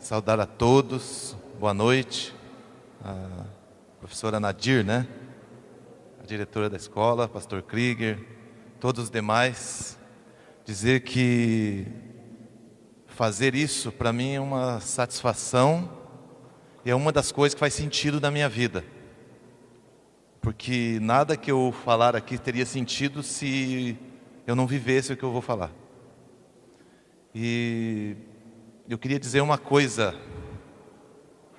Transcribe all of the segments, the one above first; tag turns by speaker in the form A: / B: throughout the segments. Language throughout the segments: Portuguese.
A: Saudar a todos, boa noite. A professora Nadir, né? A diretora da escola, pastor Krieger, todos os demais. Dizer que fazer isso para mim é uma satisfação e é uma das coisas que faz sentido na minha vida. Porque nada que eu falar aqui teria sentido se eu não vivesse o que eu vou falar. E eu queria dizer uma coisa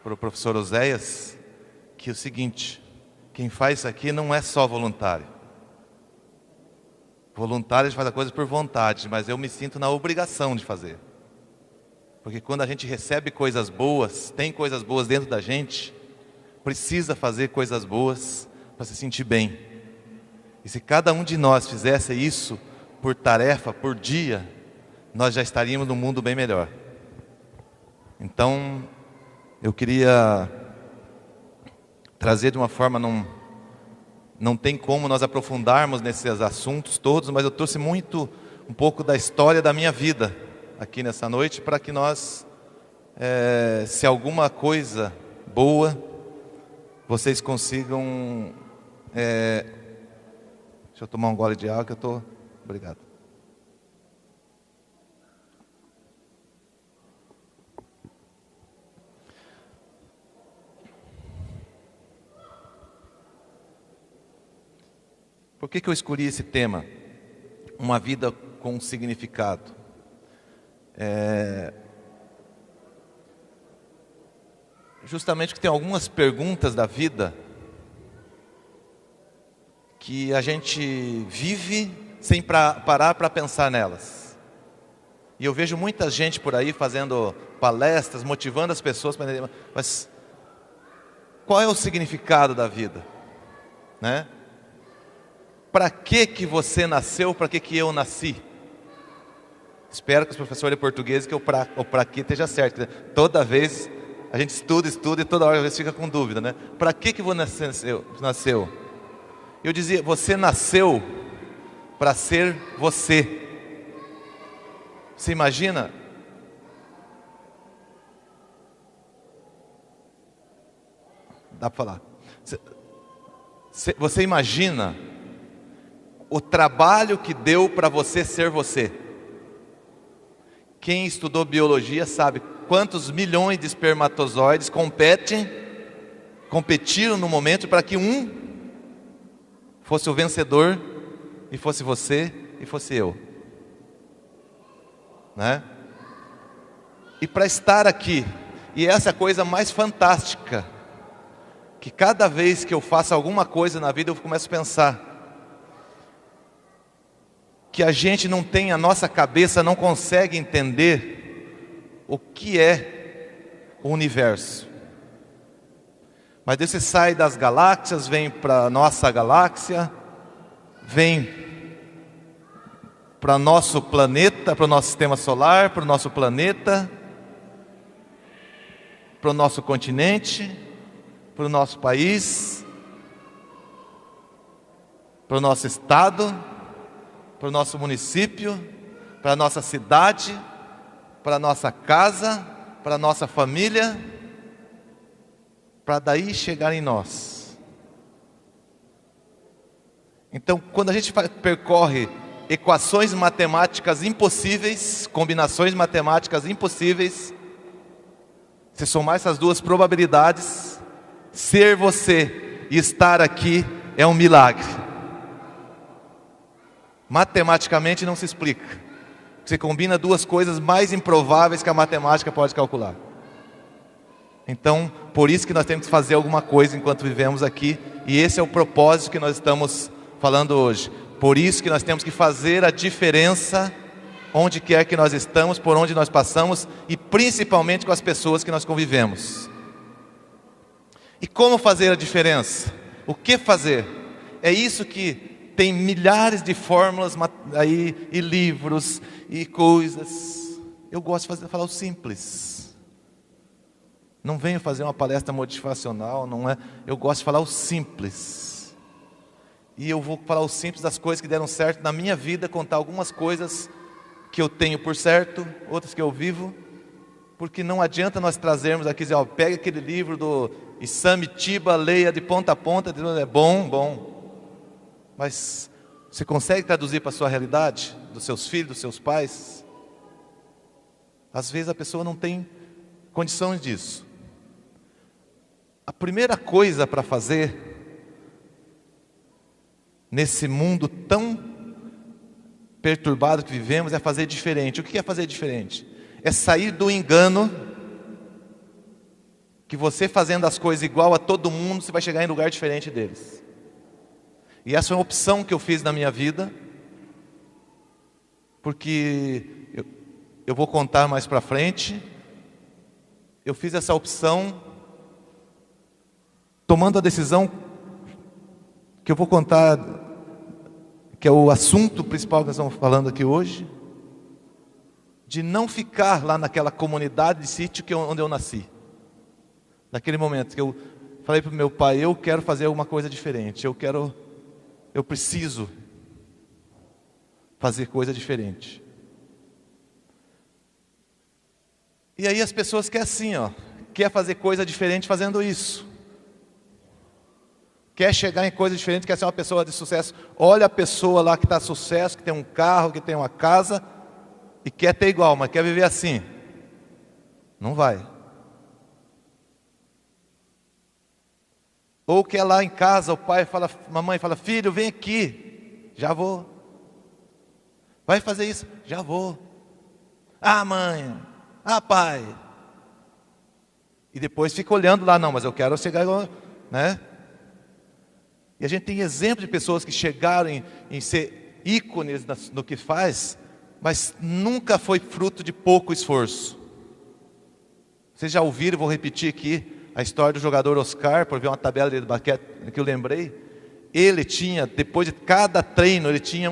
A: para o professor Oséias, que é o seguinte: quem faz isso aqui não é só voluntário. Voluntário faz a coisa por vontade, mas eu me sinto na obrigação de fazer. Porque quando a gente recebe coisas boas, tem coisas boas dentro da gente, precisa fazer coisas boas para se sentir bem. E se cada um de nós fizesse isso por tarefa, por dia, nós já estaríamos num mundo bem melhor. Então, eu queria trazer de uma forma, não tem como nós aprofundarmos nesses assuntos todos, mas eu trouxe um pouco da história da minha vida aqui nessa noite, para que nós, se alguma coisa boa, vocês consigam... deixa eu tomar um gole de água que eu estou... Obrigado. Por que eu escolhi esse tema? Uma vida com significado. Justamente que tem algumas perguntas da vida que a gente vive sem parar para pensar nelas. E eu vejo muita gente por aí fazendo palestras, motivando as pessoas, mas qual é o significado da vida? Né? Para que você nasceu? Para que eu nasci? Espero que os professores de português, que o para que esteja certo. Né? Toda vez a gente estuda e toda hora a gente fica com dúvida, né? Para que você nasceu? Eu dizia, você nasceu para ser você. Você imagina? Dá para falar. Você imagina o trabalho que deu para você ser você? Quem estudou biologia sabe quantos milhões de espermatozoides competiram no momento para que um fosse o vencedor, e fosse você, e fosse eu. Né? E para estar aqui, e essa é a coisa mais fantástica, que cada vez que eu faço alguma coisa na vida, eu começo a pensar, que a gente não tem, a nossa cabeça não consegue entender o que é o universo. Mas daí você sai das galáxias, vem para a nossa galáxia, vem para o nosso planeta, para o nosso sistema solar, para o nosso planeta, para o nosso continente, para o nosso país, para o nosso estado, para o nosso município, para a nossa cidade, para a nossa casa, para a nossa família, para daí chegar em nós. Então, quando a gente percorre equações matemáticas impossíveis, combinações matemáticas impossíveis, se somar essas duas probabilidades, ser você e estar aqui é um milagre. Matematicamente não se explica. Você combina duas coisas mais improváveis que a matemática pode calcular. Então, por isso que nós temos que fazer alguma coisa enquanto vivemos aqui. E esse é o propósito que nós estamos falando hoje. Por isso que nós temos que fazer a diferença onde quer que nós estamos, por onde nós passamos e principalmente com as pessoas que nós convivemos. E como fazer a diferença? O que fazer? É isso que tem milhares de fórmulas aí, e livros, e coisas. Eu gosto de falar o simples. Não venho fazer uma palestra motivacional, não é. Eu gosto de falar o simples. E eu vou falar o simples das coisas que deram certo na minha vida, contar algumas coisas que eu tenho por certo, outras que eu vivo. Porque não adianta nós trazermos aqui, dizer, ó, pega aquele livro do Isamitiba, leia de ponta a ponta, é bom, bom. Mas você consegue traduzir para a sua realidade, dos seus filhos, dos seus pais? Às vezes a pessoa não tem condições disso. A primeira coisa para fazer, nesse mundo tão perturbado que vivemos, é fazer diferente. O que é fazer diferente? É sair do engano que você fazendo as coisas igual a todo mundo, você vai chegar em lugar diferente deles. E essa é uma opção que eu fiz na minha vida, porque eu vou contar mais para frente. Eu fiz essa opção tomando a decisão que eu vou contar, que é o assunto principal que nós estamos falando aqui hoje, de não ficar lá naquela comunidade de sítio onde eu nasci. Naquele momento que eu falei para o meu pai, eu quero fazer alguma coisa diferente, eu preciso fazer coisa diferente. E aí as pessoas querem assim, ó, quer fazer coisa diferente fazendo isso. Quer chegar em coisa diferente, quer ser uma pessoa de sucesso. Olha a pessoa lá que está sucesso, que tem um carro, que tem uma casa, e quer ter igual, mas quer viver assim. Não vai. Ou quer lá em casa, o pai fala, mamãe fala, filho, vem aqui. Já vou. Vai fazer isso? Já vou. Ah, mãe. Ah, pai. E depois fica olhando lá, não, mas eu quero chegar igual, né? E a gente tem exemplo de pessoas que chegaram em ser ícones no que faz, mas nunca foi fruto de pouco esforço. Vocês já ouviram, vou repetir aqui, a história do jogador Oscar, por ver uma tabela de basquete que eu lembrei. Ele tinha, depois de cada treino, ele tinha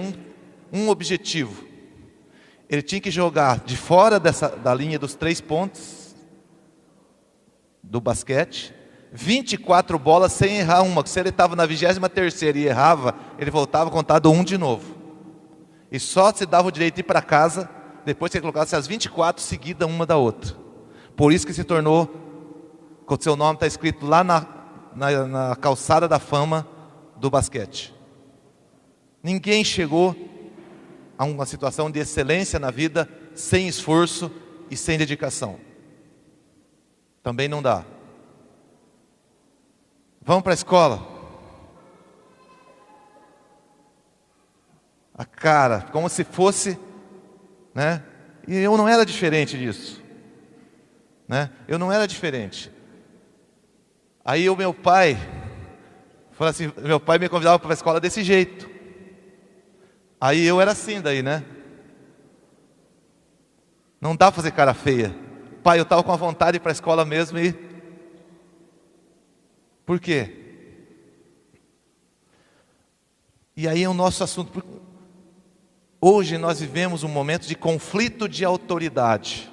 A: um objetivo. Ele tinha que jogar de fora da linha dos 3 pontos do basquete, 24 bolas sem errar uma. Se ele estava na 23ª e errava, ele voltava a contar do 1 de novo. E só se dava o direito de ir para casa depois que ele colocasse as 24 seguidas uma da outra. Por isso que se tornou, o seu nome está escrito lá na calçada da fama do basquete. Ninguém chegou a uma situação de excelência na vida sem esforço e sem dedicação. Também não dá. Vamos para a escola. A cara, como se fosse, né? E eu não era diferente disso, né? Eu não era diferente. Aí o meu pai falou assim, meu pai me convidava para a escola desse jeito. Aí eu era assim daí, né? Não dá para fazer cara feia. Pai, eu estava com a vontade de ir para a escola mesmo e... Por quê? E aí é o nosso assunto. Hoje nós vivemos um momento de conflito de autoridade.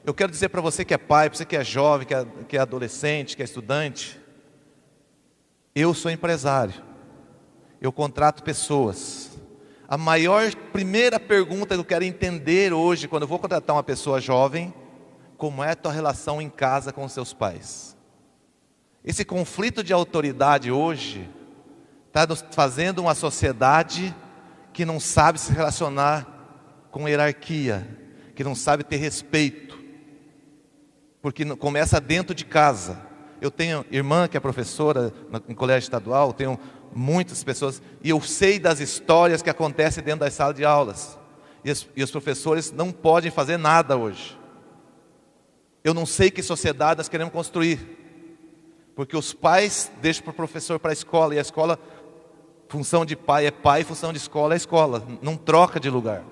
A: Eu quero dizer para você que é pai, para você que é jovem, que é adolescente, que é estudante. Eu sou empresário. Eu contrato pessoas. A primeira pergunta que eu quero entender hoje, quando eu vou contratar uma pessoa jovem, como é a tua relação em casa com os seus pais? Esse conflito de autoridade hoje está nos fazendo uma sociedade que não sabe se relacionar com hierarquia, que não sabe ter respeito, porque começa dentro de casa. Eu tenho irmã que é professora em colégio estadual, tenho muitas pessoas, e eu sei das histórias que acontecem dentro das salas de aulas, e os professores não podem fazer nada hoje. Eu não sei que sociedade nós queremos construir, porque os pais deixam para o professor para a escola, e a escola, função de pai é pai, função de escola é escola, não troca de lugar.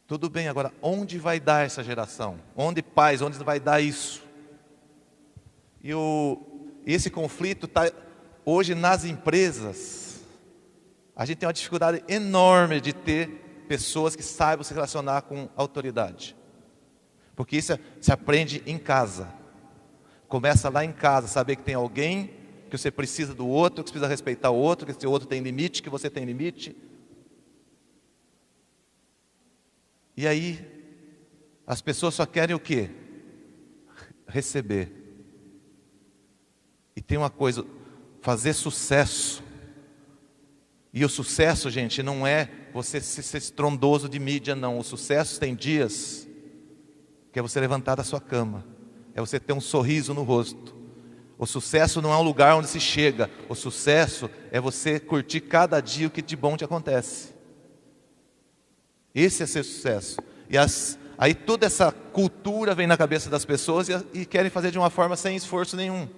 A: Tudo bem, agora onde vai dar essa geração? Onde vai dar isso? E esse conflito está hoje nas empresas. A gente tem uma dificuldade enorme de ter pessoas que saibam se relacionar com autoridade. Porque isso se aprende em casa. Começa lá em casa, saber que tem alguém, que você precisa do outro, que você precisa respeitar o outro, que esse outro tem limite, que você tem limite. E aí, as pessoas só querem o quê? Receber. E tem uma coisa, fazer sucesso. E o sucesso, gente, não é você ser estrondoso de mídia, não. O sucesso tem dias que é você levantar da sua cama, é você ter um sorriso no rosto. O sucesso não é um lugar onde se chega. O sucesso é você curtir cada dia o que de bom te acontece. Esse é ser sucesso. Aí toda essa cultura vem na cabeça das pessoas e querem fazer de uma forma sem esforço nenhum.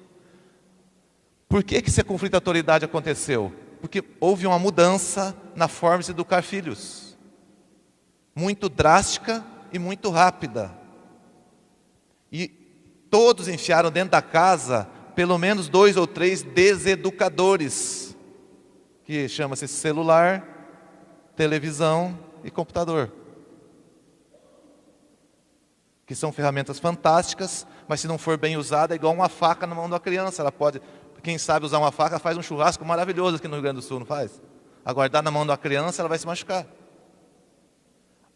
A: Por que esse conflito de autoridade aconteceu? Porque houve uma mudança na forma de se educar filhos. Muito drástica e muito rápida. E todos enfiaram dentro da casa pelo menos 2 ou 3 deseducadores, que chama-se celular, televisão e computador. Que são ferramentas fantásticas, mas se não for bem usada, é igual uma faca na mão da criança. Ela pode, quem sabe usar uma faca faz um churrasco maravilhoso aqui no Rio Grande do Sul, não faz? Agora, dar na mão da criança, ela vai se machucar.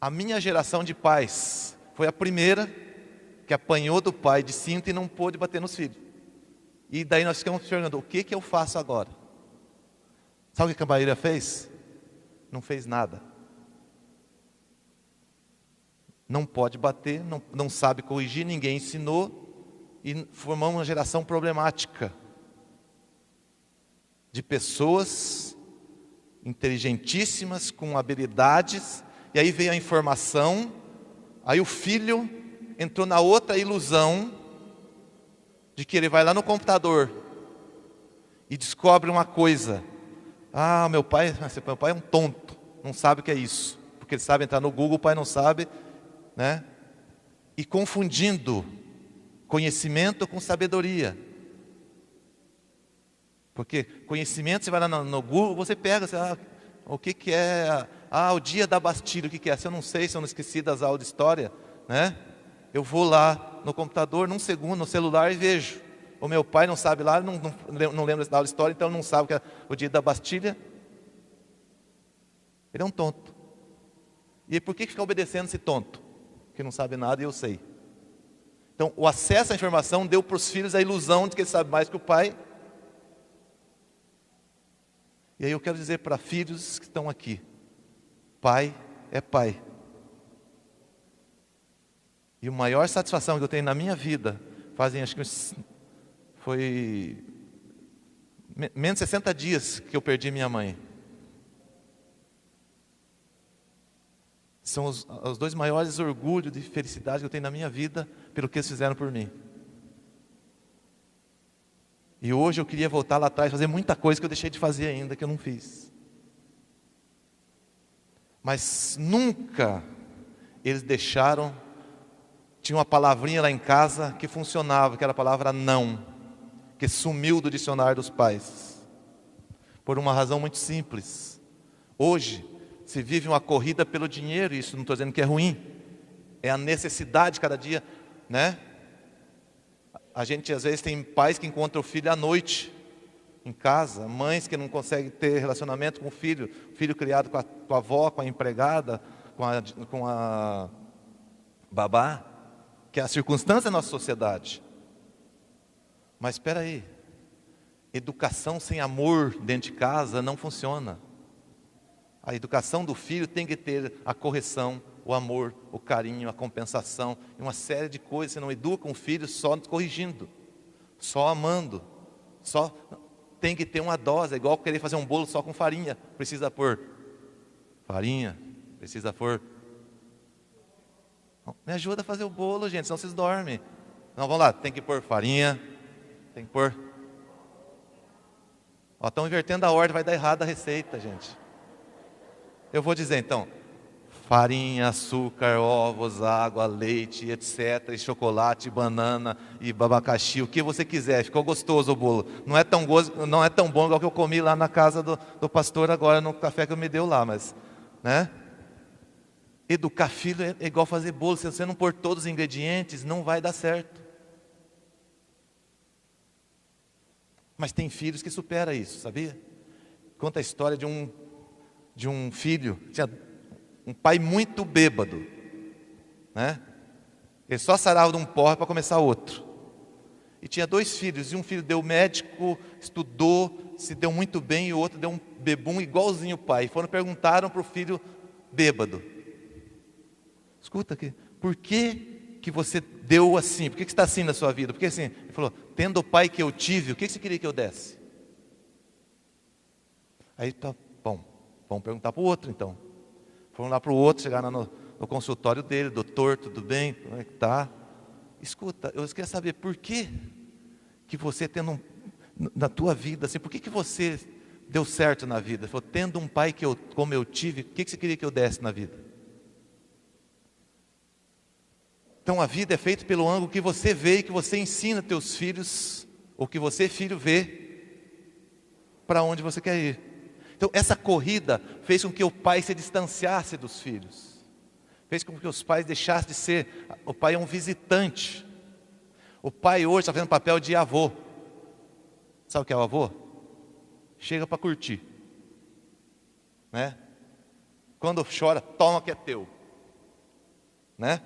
A: A minha geração de pais foi a primeira que apanhou do pai de cinto e não pôde bater nos filhos. E daí nós ficamos perguntando, o que eu faço agora? Sabe o que a maioria fez? Não fez nada. Não pode bater, não sabe corrigir, ninguém ensinou. E formamos uma geração problemática. De pessoas inteligentíssimas, com habilidades. E aí veio a informação, aí o filho entrou na outra ilusão de que ele vai lá no computador e descobre uma coisa. Ah, meu pai é um tonto, não sabe o que é isso. Porque ele sabe entrar no Google, o pai não sabe, né? E confundindo conhecimento com sabedoria. Porque conhecimento, você vai lá no Google, você pega, o que é, o dia da Bastilha, o que é? Se eu não sei, se eu não esqueci das aulas de história, né? Eu vou lá no computador, num segundo, no celular e vejo. O meu pai não sabe lá, não lembra da aula de história, então não sabe o que é o dia da Bastilha. Ele é um tonto. E por que fica obedecendo esse tonto? Que não sabe nada e eu sei. Então, o acesso à informação deu para os filhos a ilusão de que ele sabe mais que o pai. E aí eu quero dizer para filhos que estão aqui, pai é pai. E a maior satisfação que eu tenho na minha vida, acho que foi menos de 60 dias que eu perdi minha mãe. São os 2 maiores orgulhos de felicidade que eu tenho na minha vida, pelo que eles fizeram por mim. E hoje eu queria voltar lá atrás, fazer muita coisa que eu deixei de fazer ainda, que eu não fiz. Mas nunca eles deixaram. Tinha uma palavrinha lá em casa que funcionava, que era a palavra não, que sumiu do dicionário dos pais. Por uma razão muito simples. Hoje, se vive uma corrida pelo dinheiro, isso não estou dizendo que é ruim. É a necessidade cada dia, né? A gente às vezes tem pais que encontram o filho à noite, em casa, mães que não conseguem ter relacionamento com o filho criado com a avó, com a empregada, com a babá, que é a circunstância da nossa sociedade. Mas espera aí, educação sem amor dentro de casa não funciona. A educação do filho tem que ter a correção, o amor, o carinho, a compensação, e uma série de coisas. Você não educa um filho só corrigindo, só amando, só tem que ter uma dose. É igual querer fazer um bolo só com farinha. Precisa pôr farinha, precisa pôr... Me ajuda a fazer o bolo, gente, senão vocês dormem. Não, vamos lá, tem que pôr farinha, tem que pôr... Estão invertendo a ordem, vai dar errado a receita, gente. Eu vou dizer então, farinha, açúcar, ovos, água, leite, etc, e chocolate, banana e abacaxi, o que você quiser. Ficou gostoso o bolo. Não é tão bom igual que eu comi lá na casa do pastor agora, no café que me deu lá, mas, né? Educar filho é igual fazer bolo. Se você não pôr todos os ingredientes, não vai dar certo. Mas tem filhos que superam isso, sabia? Conta a história de um filho, tinha um pai muito bêbado, né? Ele só sarava de um porre para começar outro. E tinha 2 filhos, e um filho deu médico, estudou, se deu muito bem, e o outro deu um bebum igualzinho o pai. E perguntaram para o filho bêbado: escuta aqui, por que você deu assim? Por que você está assim na sua vida? Porque assim, ele falou, tendo o pai que eu tive, o que você queria que eu desse? Aí tá bom, vamos perguntar para o outro então. Foram lá para o outro, chegaram no consultório dele: doutor, tudo bem? Como é que está? Escuta, eu queria saber por que você tendo na tua vida, assim, por que você deu certo na vida? Ele falou, tendo um pai como eu tive, o que você queria que eu desse na vida? Então a vida é feita pelo ângulo que você vê e que você ensina teus filhos, ou que você, filho, vê para onde você quer ir. Então essa corrida fez com que o pai se distanciasse dos filhos. Fez com que os pais deixassem de ser... O pai é um visitante. O pai hoje está fazendo papel de avô. Sabe o que é o avô? Chega para curtir, né? Quando chora, toma que é teu, né?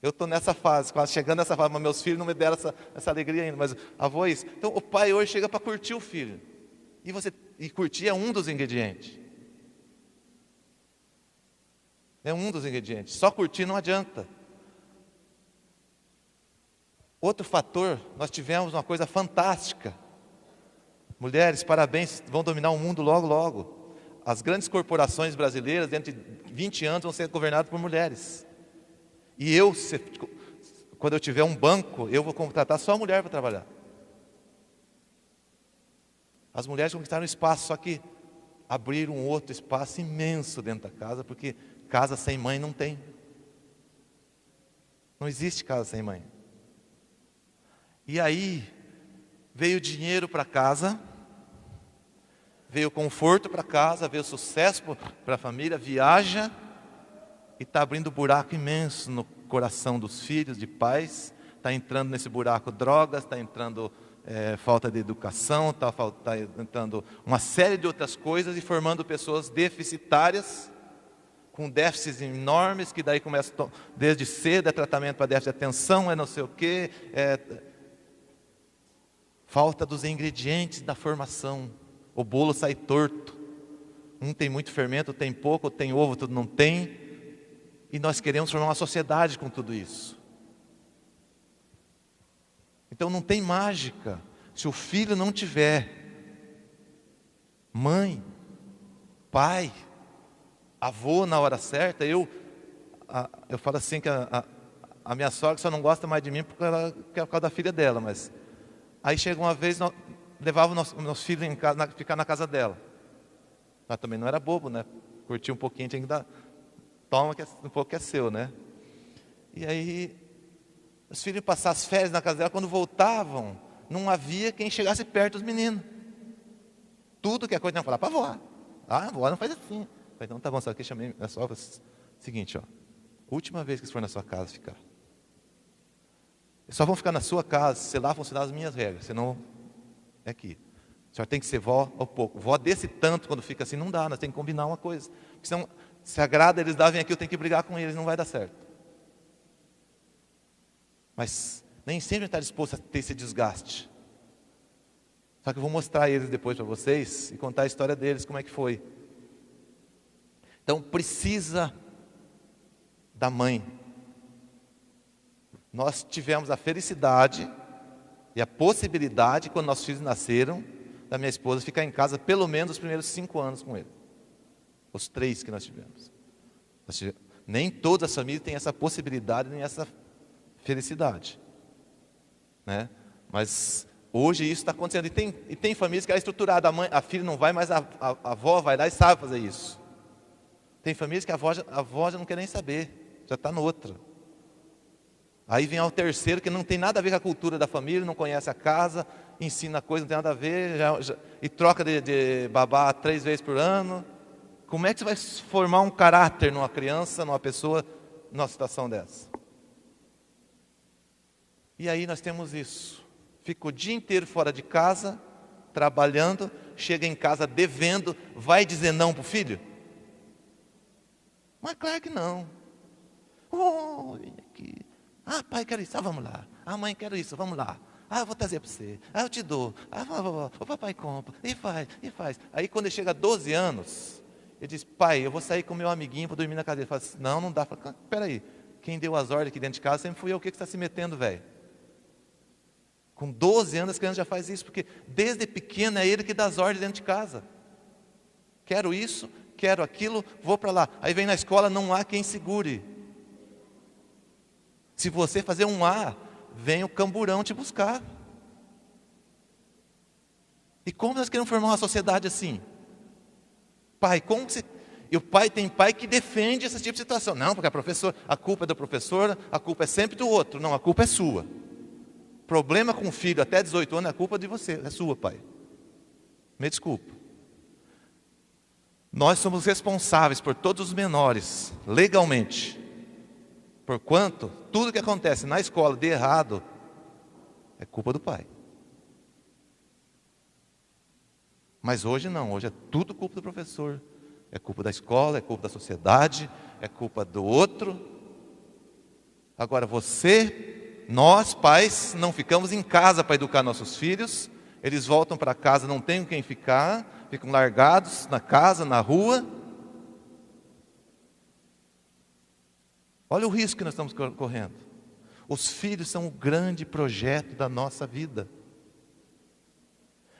A: Eu estou nessa fase, quase chegando nessa fase, mas meus filhos não me deram essa alegria ainda. Mas avô é isso. Então o pai hoje chega para curtir o filho. E curtir é um dos ingredientes. É um dos ingredientes. Só curtir não adianta. Outro fator, nós tivemos uma coisa fantástica. Mulheres, parabéns, vão dominar o mundo logo, logo. As grandes corporações brasileiras, dentro de 20 anos, vão ser governadas por mulheres. E quando eu tiver um banco, eu vou contratar só mulher para trabalhar. As mulheres conquistaram espaço, só que abriram um outro espaço imenso dentro da casa, porque casa sem mãe não tem. Não existe casa sem mãe. E aí, veio dinheiro para casa, veio conforto para casa, veio sucesso para a família, viaja, e está abrindo buraco imenso no coração dos filhos, de pais. Está entrando nesse buraco drogas, está entrando falta de educação, está entrando uma série de outras coisas e formando pessoas deficitárias, com déficits enormes, que daí começa desde cedo, é tratamento para déficit de atenção, é não sei o quê, falta dos ingredientes da formação. O bolo sai torto. Um tem muito fermento, tem pouco, tem ovo, tudo não tem. E nós queremos formar uma sociedade com tudo isso. Então não tem mágica. Se o filho não tiver mãe, pai, avô na hora certa, eu falo assim que a minha sogra só não gosta mais de mim porque é por causa da filha dela, mas aí chega uma vez, levava o nosso filho ficar na casa dela. Mas também não era bobo, né? Curtia um pouquinho, tinha que dar, toma que um pouco que é seu, né? E aí, os filhos passavam as férias na casa dela, quando voltavam, não havia quem chegasse perto dos meninos. Tudo que a coisa tinha que falar para a avó. Ah, a avó não faz assim. Falei, então tá bom, só que eu chamei a sogra. Seguinte, ó, última vez que eles forem na sua casa ficar. Eles só vão ficar na sua casa se lá funcionar as minhas regras, senão é aqui. A senhora tem que ser vó ou pouco. Vó desse tanto, quando fica assim, não dá, nós temos que combinar uma coisa. Porque senão, se agrada eles dar, vem aqui, eu tenho que brigar com eles, não vai dar certo. Mas nem sempre está disposto a ter esse desgaste. Só que eu vou mostrar eles depois para vocês e contar a história deles, como é que foi. Então precisa da mãe. Nós tivemos a felicidade e a possibilidade, quando nossos filhos nasceram, da minha esposa ficar em casa pelo menos os primeiros 5 anos com ele. Os 3 que nós tivemos. Nem todas as famílias têm essa possibilidade, nem essa felicidade, né? Mas hoje isso está acontecendo. E tem famílias que é estruturada, a filha não vai, mas a avó vai lá e sabe fazer isso. Tem famílias que a avó já não quer nem saber, já está noutra. Aí vem ao terceiro, que não tem nada a ver com a cultura da família, não conhece a casa, ensina coisa, não tem nada a ver, e troca de babá 3 vezes por ano. Como é que você vai formar um caráter numa criança, numa pessoa, numa situação dessa? E aí nós temos isso. Fica o dia inteiro fora de casa, trabalhando, chega em casa devendo, vai dizer não para o filho? Mas claro que não. Oh, vem aqui. Ah, pai, quero isso. Ah, vamos lá. Ah, mãe, quero isso. Vamos lá. Ah, eu vou trazer para você. Ah, eu te dou. Ah, o papai compra. E faz, e faz. Aí quando ele chega a 12 anos, ele diz, pai, eu vou sair com meu amiguinho para dormir na casa dele. Ele fala assim, não, não dá. Fala, peraí, quem deu as ordens aqui dentro de casa sempre fui eu. O que você está se metendo, velho? Com 12 anos, as crianças já fazem isso, porque desde pequeno é ele que dá as ordens dentro de casa. Quero isso, quero aquilo, vou para lá. Aí vem na escola, não há quem segure. Se você fazer um A, vem o camburão te buscar. E como nós queremos formar uma sociedade assim? Pai, como você... E o pai tem pai que defende esse tipo de situação. Não, porque a culpa é da professora, a culpa é sempre do outro. Não, a culpa é sua. Problema com o filho até 18 anos é culpa de você, é sua, pai. Me desculpa. Nós somos responsáveis por todos os menores, legalmente. Porquanto, tudo que acontece na escola de errado, é culpa do pai. Mas hoje não, hoje é tudo culpa do professor. É culpa da escola, é culpa da sociedade, é culpa do outro. Agora nós pais, não ficamos em casa para educar nossos filhos. Eles voltam para casa, não tem com quem ficar, ficam largados na casa, na rua. Olha o risco que nós estamos correndo. Os filhos são o grande projeto da nossa vida.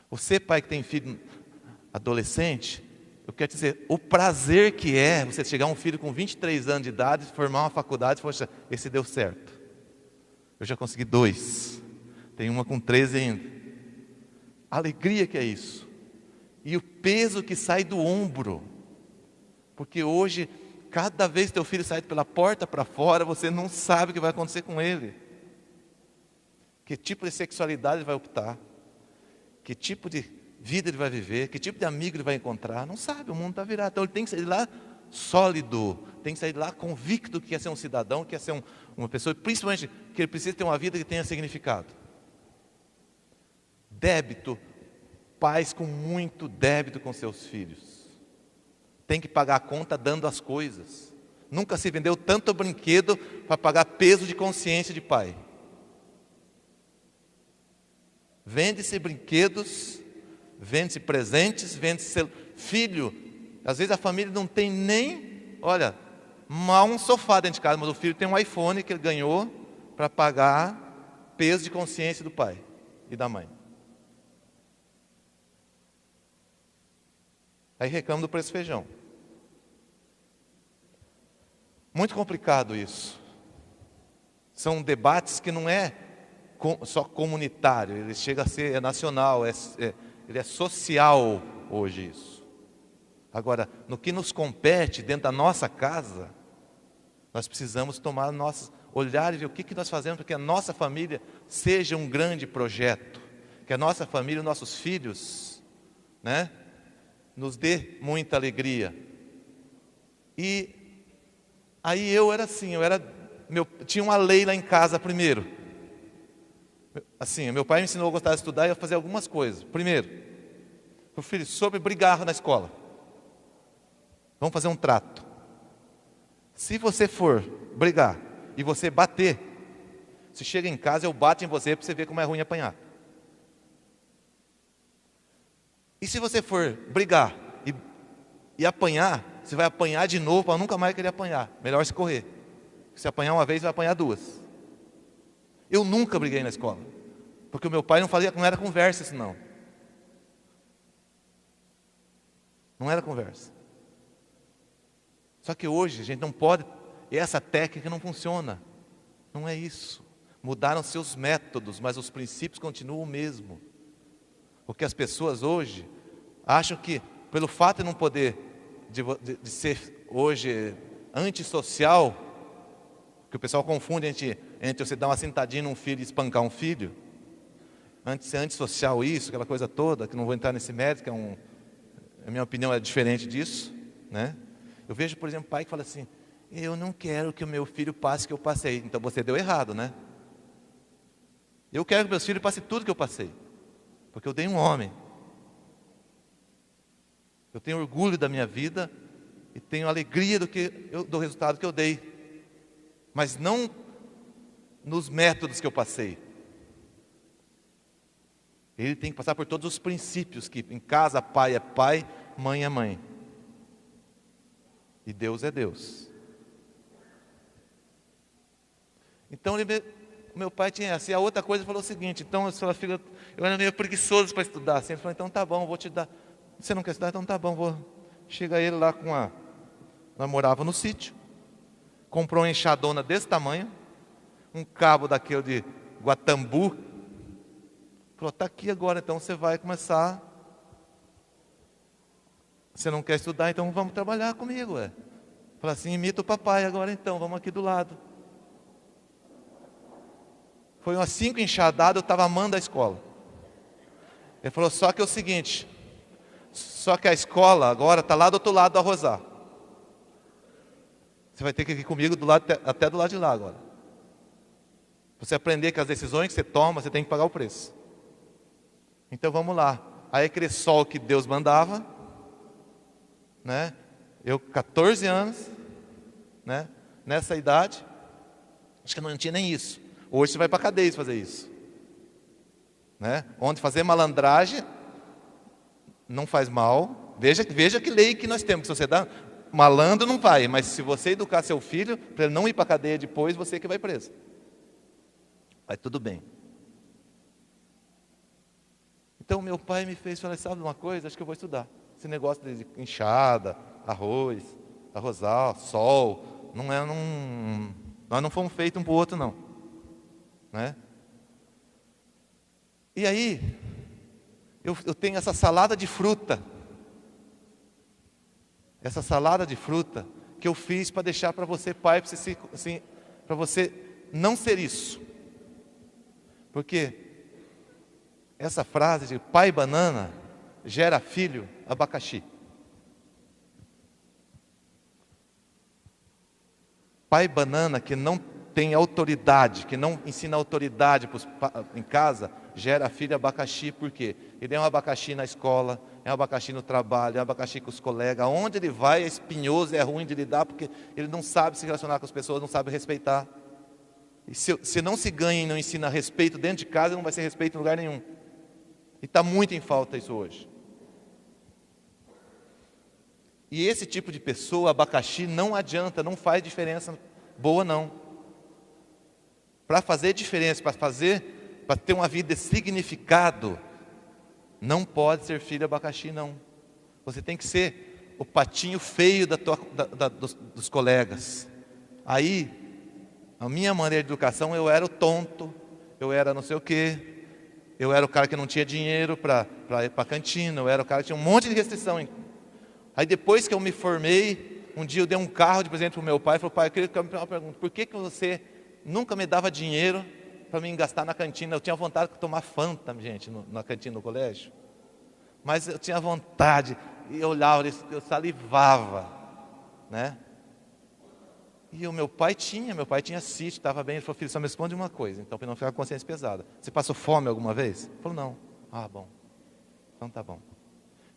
A: Você, pai que tem filho adolescente, eu quero dizer, o prazer que é você chegar a um filho com 23 anos de idade, formar uma faculdade, poxa, esse deu certo. Eu já consegui 2. Tem uma com 13 ainda. A alegria que é isso. E o peso que sai do ombro. Porque hoje, cada vez que teu filho sai pela porta para fora, você não sabe o que vai acontecer com ele. Que tipo de sexualidade ele vai optar. Que tipo de vida ele vai viver. Que tipo de amigo ele vai encontrar. Não sabe, o mundo está virado. Então ele tem que sair de lá sólido. Tem que sair de lá convicto que quer ser um cidadão, que quer ser uma pessoa. Principalmente que ele precisa ter uma vida que tenha significado. Débito. Pais com muito débito com seus filhos. Tem que pagar a conta dando as coisas. Nunca se vendeu tanto brinquedo para pagar peso de consciência de pai. Vende-se brinquedos, vende-se presentes, vende-se filho. Às vezes a família não tem nem, olha, mal um sofá dentro de casa, mas o filho tem um iPhone que ele ganhou para pagar peso de consciência do pai e da mãe. Aí reclama do preço do feijão. Muito complicado isso. São debates que não é só comunitário, ele chega a ser nacional, ele é social hoje isso. Agora, no que nos compete dentro da nossa casa, nós precisamos tomar olhar e ver o que nós fazemos para que a nossa família seja um grande projeto, que a nossa família, nossos filhos, né, nos dê muita alegria. E aí eu era assim, tinha uma lei lá em casa primeiro. Assim, meu pai me ensinou a gostar de estudar e a fazer algumas coisas. Primeiro, meu filho, sobre brigar na escola. Vamos fazer um trato. Se você for brigar e você bater, se chega em casa eu bato em você para você ver como é ruim apanhar. E se você for brigar e apanhar, você vai apanhar de novo para nunca mais querer apanhar. Melhor se correr. Se apanhar uma vez, vai apanhar 2. Eu nunca briguei na escola. Porque o meu pai não era conversa isso não. Não era conversa. Só que hoje a gente não pode, essa técnica não funciona. Não é isso. Mudaram seus métodos, mas os princípios continuam o mesmo. Porque as pessoas hoje acham que, pelo fato de não poder, de ser hoje antissocial, que o pessoal confunde entre você dar uma sentadinha num filho e espancar um filho, antes de ser antissocial isso, aquela coisa toda, que não vou entrar nesse mérito, que a minha opinião é diferente disso, né? Eu vejo, por exemplo, pai que fala assim, eu não quero que o meu filho passe o que eu passei. Então você deu errado, né? Eu quero que meus filhos passem tudo que eu passei. Porque eu dei um homem. Eu tenho orgulho da minha vida e tenho alegria do resultado que eu dei. mas não nos métodos que eu passei. Ele tem que passar por todos os princípios, que em casa pai é pai, mãe é mãe. E Deus é Deus. Então meu pai tinha essa. E a outra coisa, ele falou o seguinte, então eu era meio preguiçoso para estudar. Assim, ele falou, então tá bom, vou te dar. Você não quer estudar? Então tá bom, vou. Chega ele lá nós morava no sítio, comprou uma enxadona desse tamanho, um cabo daquele de Guatambu. Falou, está aqui agora, então você vai começar. Você não quer estudar, então vamos trabalhar comigo. Falou assim, imita o papai agora então, vamos aqui do lado. Foi umas 5 enxadadas, eu estava amando a escola. Ele falou, só que é o seguinte, só que a escola agora está lá do outro lado do Arrozar. Você vai ter que ir comigo até do lado de lá agora. Você aprender que as decisões que você toma, você tem que pagar o preço. Então vamos lá. Aí aquele sol que Deus mandava, né? Eu 14 anos, né? Nessa idade, acho que não tinha nem isso. Hoje você vai para a cadeia fazer isso, né? Onde fazer malandragem não faz mal. Veja que lei que nós temos, que sociedade. Malandro não vai, mas se você educar seu filho para ele não ir para a cadeia depois, você que vai preso. Vai tudo bem. Então meu pai me fez falar, sabe uma coisa? Acho que eu vou estudar. Esse negócio de enxada, arrozal, sol, nós não fomos feitos um para o outro não, né? E aí eu tenho essa salada de fruta, que eu fiz para deixar para você pai, para você não ser isso, porque essa frase de pai banana gera filho abacaxi. Pai banana que não tem autoridade, que não ensina autoridade em casa, gera filho abacaxi. Por quê? Ele é um abacaxi na escola, é um abacaxi no trabalho, é um abacaxi com os colegas. Onde ele vai é espinhoso, é ruim de lidar, porque ele não sabe se relacionar com as pessoas, não sabe respeitar. E se não se ganha e não ensina respeito dentro de casa, não vai ser respeito em lugar nenhum. E está muito em falta isso hoje. E esse tipo de pessoa, abacaxi, não adianta, não faz diferença boa não. Para fazer diferença, para ter uma vida de significado, não pode ser filho abacaxi não. Você tem que ser o patinho feio dos colegas. Aí, a minha maneira de educação, eu era o tonto, eu era não sei o quê. Eu era o cara que não tinha dinheiro para ir para a cantina, eu era o cara que tinha um monte de restrição. Aí depois que eu me formei, um dia eu dei um carro de presente para o meu pai, falou, pai, eu queria uma pergunta, por que você nunca me dava dinheiro para mim gastar na cantina? Eu tinha vontade de tomar Fanta, gente, na cantina do colégio. Mas eu tinha vontade, e eu olhava, eu salivava, né? E o meu pai tinha sítio, estava bem. Ele falou, filho, só me responde uma coisa, então para não ficar com a consciência pesada. Você passou fome alguma vez? Ele falou, não. Ah, bom. Então tá bom.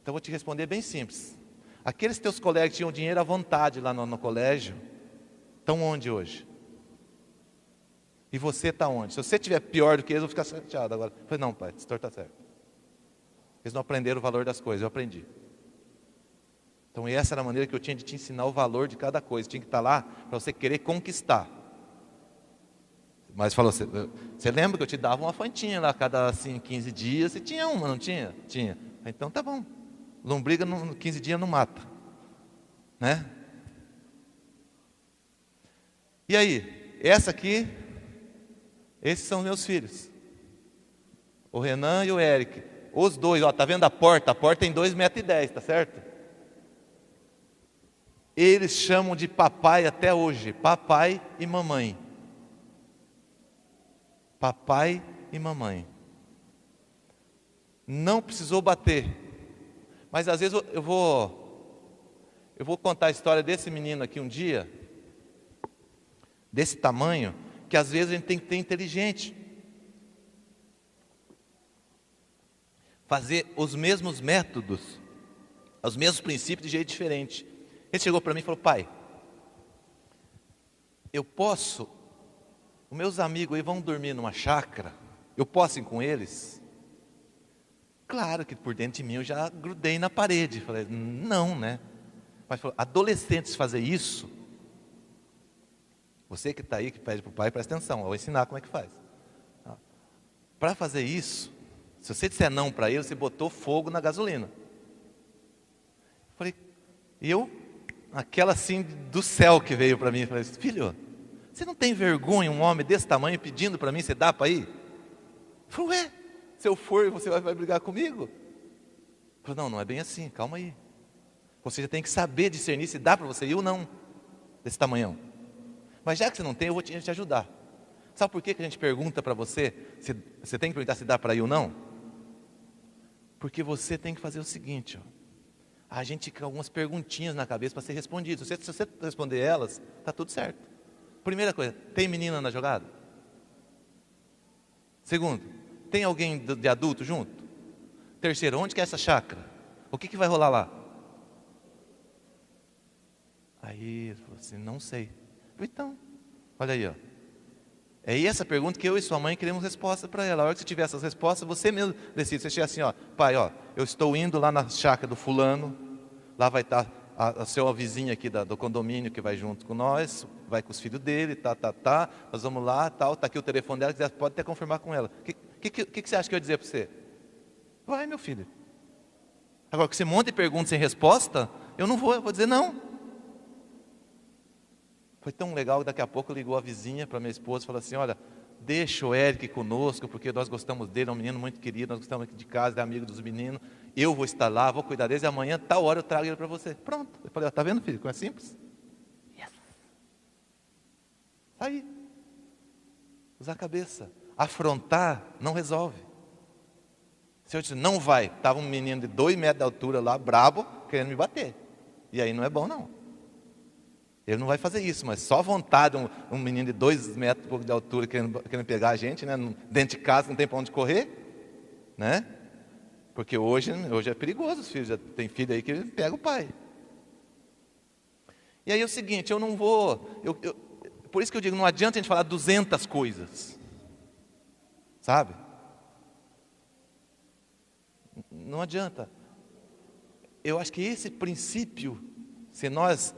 A: Então eu vou te responder bem simples. Aqueles teus colegas que tinham dinheiro à vontade lá no colégio, estão onde hoje? E você está onde? Se você estiver pior do que eles, eu vou ficar chateado agora. Eu falei, não pai, esse está certo. Eles não aprenderam o valor das coisas, eu aprendi. Então essa era a maneira que eu tinha de te ensinar o valor de cada coisa. Tinha que estar lá para você querer conquistar. Mas falou, você lembra que eu te dava uma fantinha lá cada 15 dias? Você tinha uma, não tinha? Tinha. Então tá bom. Lombriga 15 dias não mata, né? E aí, esses são meus filhos, o Renan e o Eric. Os dois, ó, tá vendo a porta? A porta tem 2,10 metros, tá certo? Eles chamam de papai até hoje, papai e mamãe. Papai e mamãe. Não precisou bater. Mas às vezes eu vou contar a história desse menino aqui um dia, desse tamanho, que às vezes a gente tem que ter inteligente. Fazer os mesmos métodos, os mesmos princípios de jeito diferente. Ele chegou para mim e falou, pai, eu posso, os meus amigos aí vão dormir numa chácara, eu posso ir com eles? Claro que por dentro de mim eu já grudei na parede, falei, não, né? Mas falou, adolescentes fazer isso, você que está aí, que pede para o pai, presta atenção, eu vou ensinar como é que faz. Para fazer isso, se você disser não para ele, você botou fogo na gasolina. Falei, e eu, aquela assim do céu que veio para mim, falei, filho, você não tem vergonha, um homem desse tamanho pedindo para mim, você dá para ir? Falei, ué, se eu for, você vai brigar comigo? Falei, não, não é bem assim, calma aí. Você já tem que saber discernir se dá para você ir ou não, desse tamanhão. Mas já que você não tem, eu vou te ajudar. Sabe por que a gente pergunta para você, se você tem que perguntar se dá para ir ou não? Porque você tem que fazer o seguinte, ó. A gente tem algumas perguntinhas na cabeça para ser respondidas. Se você responder elas, está tudo certo. Primeira coisa, tem menina na jogada? Segundo, tem alguém de adulto junto? Terceiro, onde que é essa chácara? O que vai rolar lá? Aí ele falou assim, não sei. Então, olha aí, ó. É essa pergunta que eu e sua mãe queremos resposta para ela. A hora que você tiver essas respostas, você mesmo decide. Você chega assim, ó, pai, ó, eu estou indo lá na chácara do fulano, lá vai estar a sua vizinha aqui do condomínio que vai junto com nós, vai com os filhos dele, nós vamos lá, tal, está aqui o telefone dela, você pode até confirmar com ela. O que você acha que eu ia dizer para você? Vai, meu filho. Agora, que você monta e pergunta sem resposta, eu vou dizer não. Foi tão legal que daqui a pouco ligou a vizinha para minha esposa e falou assim, olha, deixa o Eric conosco, porque nós gostamos dele, é um menino muito querido, nós gostamos aqui de casa, é amigo dos meninos, eu vou estar lá, vou cuidar deles, e amanhã, tal hora eu trago ele para você. Pronto. Eu falei, está vendo, filho, como é simples? Yes. Aí. Usar a cabeça. Afrontar não resolve. Se eu disse, não vai, estava um menino de 2 metros de altura lá, brabo, querendo me bater. E aí não é bom, não. Ele não vai fazer isso, mas só vontade, um menino de 2 metros e pouco de altura querendo pegar a gente, né? Dentro de casa não tem para onde correr, né? Porque hoje é perigoso, os filhos, já tem filho aí que pega o pai. E aí é o seguinte, eu não vou, por isso que eu digo, não adianta a gente falar 200 coisas, sabe? Não adianta. Eu acho que esse princípio, se nós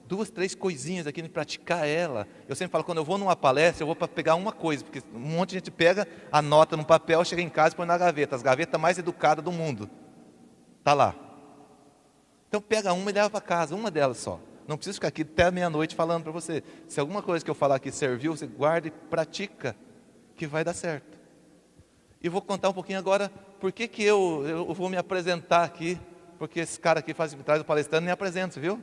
A: 2, 3 coisinhas aqui, de praticar ela. Eu sempre falo, quando eu vou numa palestra, eu vou para pegar uma coisa, porque um monte de gente pega, anota no papel, chega em casa e põe na gaveta, as gavetas mais educadas do mundo. Está lá. Então pega uma e leva para casa, uma delas só. Não precisa ficar aqui até meia-noite falando para você. Se alguma coisa que eu falar aqui serviu, você guarda e pratica, que vai dar certo. E vou contar um pouquinho agora, por que eu vou me apresentar aqui, porque esse cara aqui traz o palestrante e me apresenta, viu?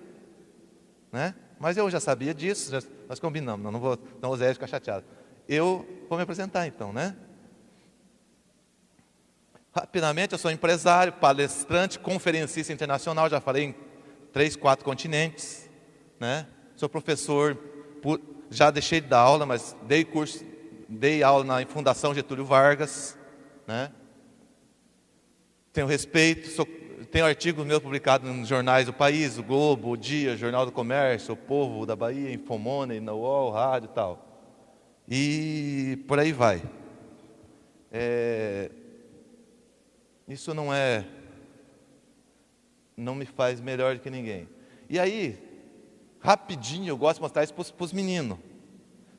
A: Né? Mas eu já sabia disso, nós combinamos, não vou, não o Zé ficar chateado. Eu vou me apresentar então, né? Rapidamente, eu sou empresário, palestrante, conferencista internacional, já falei em 3, 4 continentes, né? Sou professor, já deixei de dar aula, mas dei aula na Fundação Getúlio Vargas, né? Tenho respeito, tenho artigos meus publicados nos jornais do país, o Globo, o Dia, o Jornal do Comércio, o Povo da Bahia, Infomone, na UOL, rádio e tal. E por aí vai. Isso não me faz melhor do que ninguém. E aí, rapidinho, eu gosto de mostrar isso para os meninos.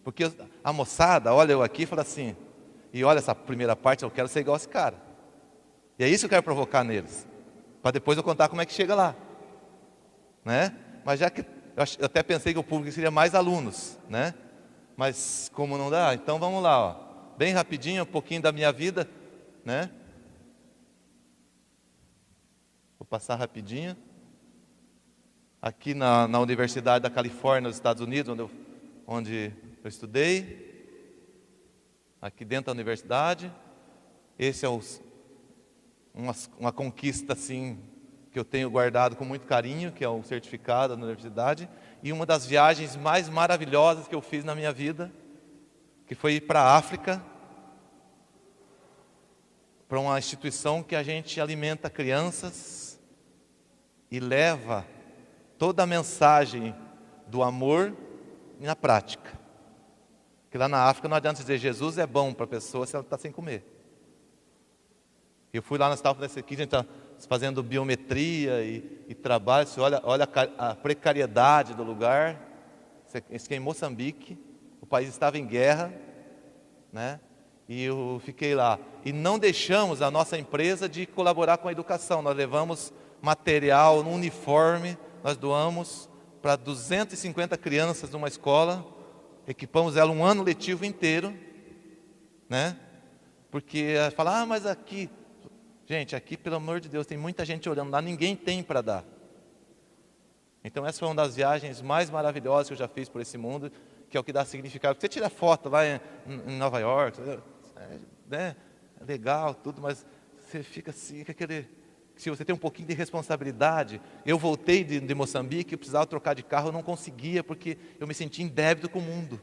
A: Porque a moçada olha eu aqui e fala assim, e olha essa primeira parte, eu quero ser igual a esse cara. E é isso que eu quero provocar neles. Para depois eu contar como é que chega lá, né? Mas já que eu até pensei que o público seria mais alunos, né? Mas como não dá, então vamos lá, ó. Bem rapidinho, um pouquinho da minha vida, né? Vou passar rapidinho. Aqui na Universidade da Califórnia, nos Estados Unidos, onde eu estudei. Aqui dentro da universidade. Esse é uma conquista assim que eu tenho guardado com muito carinho, que é um certificado da universidade, e uma das viagens mais maravilhosas que eu fiz na minha vida, que foi ir para a África, para uma instituição que a gente alimenta crianças e leva toda a mensagem do amor e na prática. Porque lá na África não adianta dizer Jesus é bom para a pessoa se ela está sem comer. Eu fui lá no hospital desse aqui, a gente está fazendo biometria e trabalho. Você olha a precariedade do lugar. Isso aqui é em Moçambique, o país estava em guerra, né? E eu fiquei lá. E não deixamos a nossa empresa de colaborar com a educação. Nós levamos material, um uniforme, nós doamos para 250 crianças numa escola, equipamos ela um ano letivo inteiro, né? Porque fala, mas aqui, gente, aqui pelo amor de Deus, tem muita gente orando lá, ninguém tem para dar. Então essa foi uma das viagens mais maravilhosas que eu já fiz por esse mundo, que é o que dá significado. Você tira foto lá em Nova York, né? É legal, tudo, mas você fica assim, se você tem um pouquinho de responsabilidade. Eu voltei de Moçambique, eu precisava trocar de carro, eu não conseguia, porque eu me sentia em débito com o mundo.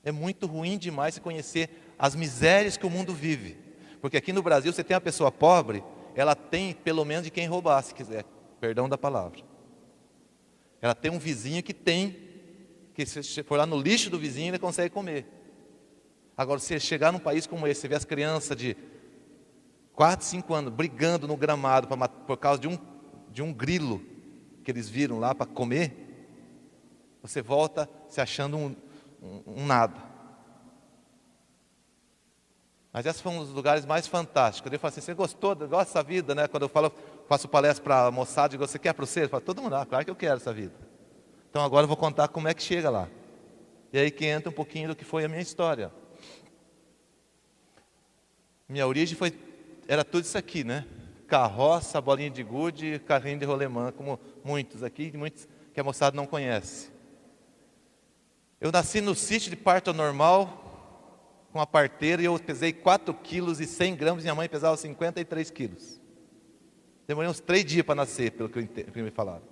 A: É muito ruim demais se conhecer as misérias que o mundo vive. Porque aqui no Brasil, você tem uma pessoa pobre, ela tem pelo menos de quem roubar, se quiser, perdão da palavra. Ela tem um vizinho que se for lá no lixo do vizinho, ele consegue comer. Agora, se chegar num país como esse, você vê as crianças de 4, 5 anos brigando no gramado por causa de um grilo que eles viram lá para comer, você volta se achando um nada. Mas esses foram um dos lugares mais fantásticos. Eu falo assim, você gostou, gosta dessa vida, né? Quando eu faço palestra para a moçada, eu digo, você quer para você? Eu falo, todo mundo, claro que eu quero essa vida. Então agora eu vou contar como é que chega lá. E aí que entra um pouquinho do que foi a minha história. Minha origem era tudo isso aqui, né? Carroça, bolinha de gude, carrinho de rolemã, como muitos aqui, muitos que a moçada não conhece. Eu nasci no sítio de parto normal, com a parteira, e eu pesei 4 quilos e 100 gramas, minha mãe pesava 53 quilos. Demorei uns 3 dias para nascer, pelo que me falaram.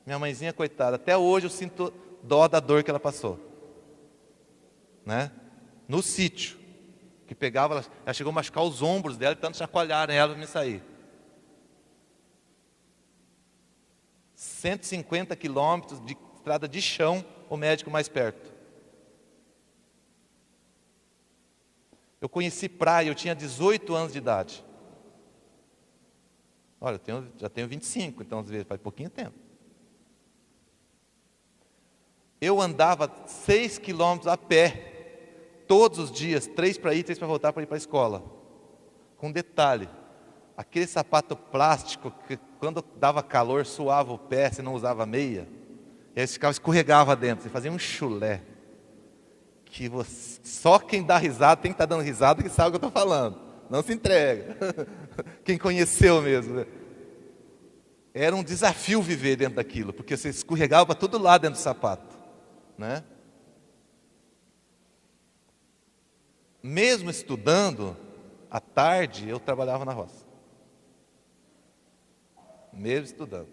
A: Minha mãezinha, coitada, até hoje eu sinto dó da dor que ela passou. Né? No sítio, que pegava, ela chegou a machucar os ombros dela, e tanto chacoalharam ela para me sair. 150 quilômetros de estrada de chão, o médico mais perto. Eu conheci praia, eu tinha 18 anos de idade. Olha, já tenho 25, então às vezes faz pouquinho tempo. Eu andava 6 quilômetros a pé, todos os dias, 3 para ir, 3 para voltar para ir para a escola. Com detalhe, aquele sapato plástico que quando dava calor suava o pé, você não usava meia, e aí você escorregava dentro, você fazia um chulé. Que só quem dá risada tem que estar dando risada que sabe o que eu estou falando. Não se entrega. Quem conheceu mesmo. Era um desafio viver dentro daquilo, porque você escorregava para todo lado dentro do sapato. Né? Mesmo estudando, à tarde eu trabalhava na roça. Mesmo estudando.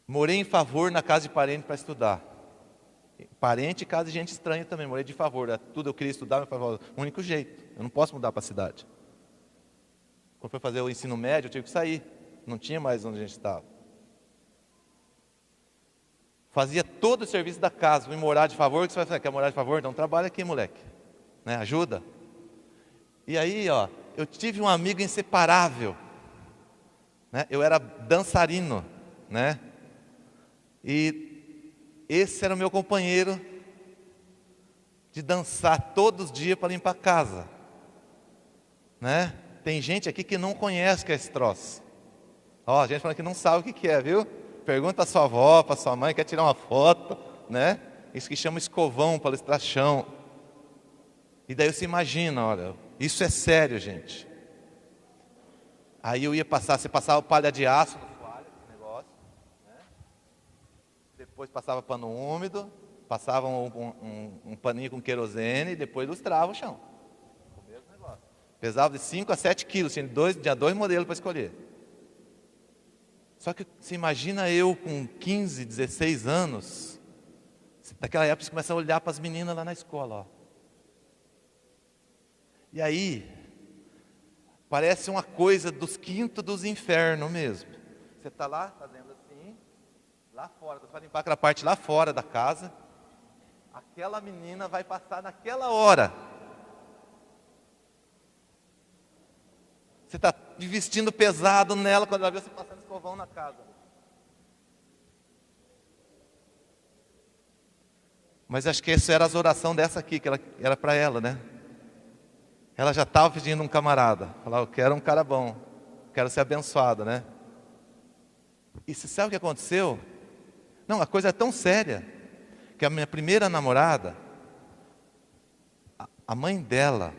A: Morei em Favor na casa de parente para estudar. Parente e casa de gente estranha também, morei de favor. Tudo eu queria estudar, mas falava, o único jeito, eu não posso mudar para a cidade. Quando foi fazer o ensino médio, eu tive que sair. Não tinha mais onde a gente estava. Fazia todo o serviço da casa, fui morar de favor, que você vai falar, quer morar de favor? Então trabalha aqui, moleque. Né? Ajuda. E aí, eu tive um amigo inseparável. Né? Eu era dançarino, né? E esse era o meu companheiro de dançar todos os dias para limpar a casa. Né? Tem gente aqui que não conhece o que é esse troço. A gente falando que não sabe o que é, viu? Pergunta à sua avó, para sua mãe, quer tirar uma foto, né? Isso que chama escovão, palestrachão. E daí você imagina, olha, isso é sério, gente. Aí eu ia passar, você passava palha de aço no toalha, esse negócio, né? Depois passava pano úmido, passava um paninho com querosene e depois lustrava o chão. O mesmo negócio. Pesava de 5 a 7 quilos, tinha dois modelos para escolher. Só que você imagina eu com 15, 16 anos, naquela época você começa a olhar para as meninas lá na escola. E aí, parece uma coisa dos quintos dos infernos mesmo. Você está lá fazendo assim, lá fora, você vai limpar aquela parte lá fora da casa, aquela menina vai passar naquela hora. Você está vestindo pesado nela quando ela vê você passando escovão na casa. Mas acho que essa era a oração dessa aqui, que era para ela, né? Ela já estava pedindo um camarada. Falava, eu quero um cara bom, quero ser abençoado, né? E você sabe o que aconteceu? Não, a coisa é tão séria, que a minha primeira namorada, a mãe dela,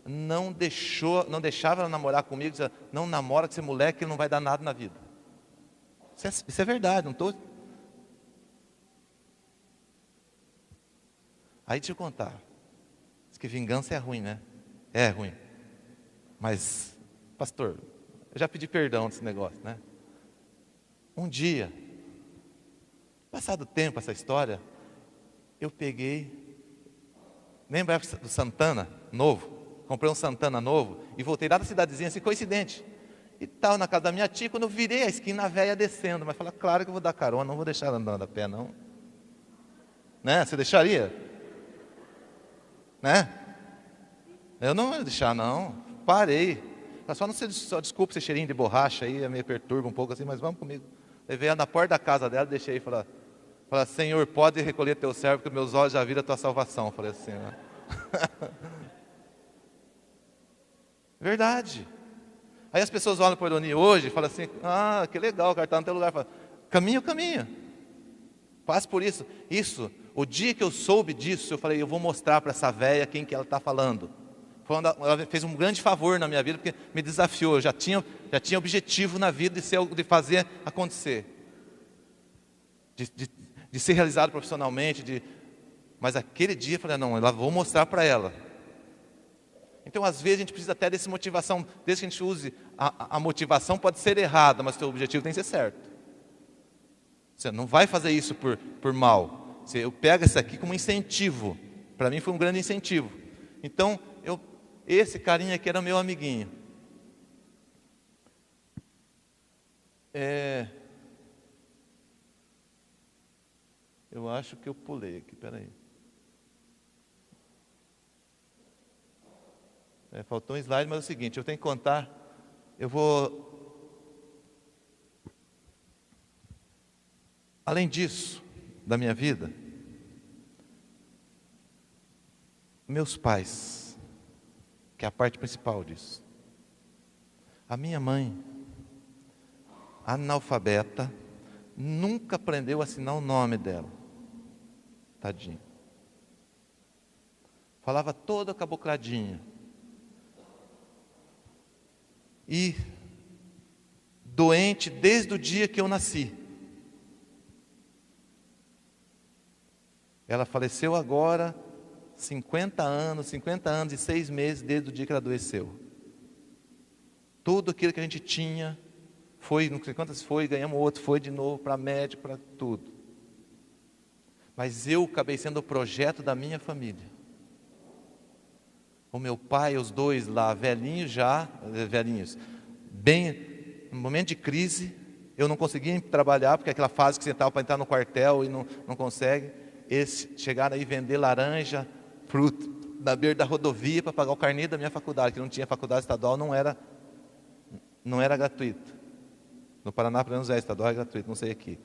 A: não deixava ela namorar comigo, dizia, não namora com esse moleque, que ele não vai dar nada na vida. Isso é verdade, não estou... Aí deixa eu contar. Diz que vingança é ruim, né? É ruim. Mas, pastor, eu já pedi perdão desse negócio, né? Um dia, passado tempo essa história, eu peguei, lembra do Santana novo? Comprei um Santana novo e voltei lá da cidadezinha, assim, coincidente. E tal, na casa da minha tia, quando eu virei a esquina, a véia descendo. Mas falei, claro que eu vou dar carona, não vou deixar ela andando a pé, não. Né? Você deixaria? Né? Eu não ia deixar, não. Parei. Só não sei, só desculpa esse cheirinho de borracha aí, me perturba um pouco assim, mas vamos comigo. Levei ela na porta da casa dela, deixei e falei, Senhor, pode recolher teu servo, que meus olhos já viram a tua salvação. Falei assim, né? Verdade. Aí as pessoas olham para o Eloni hoje e falam assim, ah, que legal, o cara está no teu lugar. Fala, caminho. Passe por isso. Isso, o dia que eu soube disso, eu falei, eu vou mostrar para essa véia quem que ela está falando. Ela fez um grande favor na minha vida, porque me desafiou. Eu já tinha objetivo na vida de fazer acontecer. De ser realizado profissionalmente. Mas aquele dia eu falei, não, eu vou mostrar para ela. Então, às vezes, a gente precisa até dessa motivação. Desde que a gente use a motivação, pode ser errada, mas o seu objetivo tem que ser certo. Você não vai fazer isso por mal. Eu pego isso aqui como incentivo. Para mim foi um grande incentivo. Então, esse carinha aqui era meu amiguinho. Eu acho que eu pulei aqui, peraí. Faltou um slide, mas é o seguinte, eu tenho que contar, além disso, da minha vida, meus pais, que é a parte principal disso. A minha mãe, analfabeta, nunca aprendeu a assinar o nome dela. Tadinha. Falava toda cabocladinha. E doente desde o dia que eu nasci. Ela faleceu agora, 50 anos e 6 meses desde o dia que ela adoeceu. Tudo aquilo que a gente tinha, não sei quantas foi, ganhamos outro, foi de novo para médico, para tudo. Mas eu acabei sendo o projeto da minha família. O meu pai, os dois lá, velhinhos, bem, no momento de crise, eu não conseguia trabalhar, porque aquela fase que você estava para entrar no quartel e não consegue. Eles chegaram aí vender laranja, fruto, na beira da rodovia para pagar o carnê da minha faculdade, que não tinha faculdade estadual, não era gratuito. No Paraná, pelo menos estadual é gratuito, não sei aqui.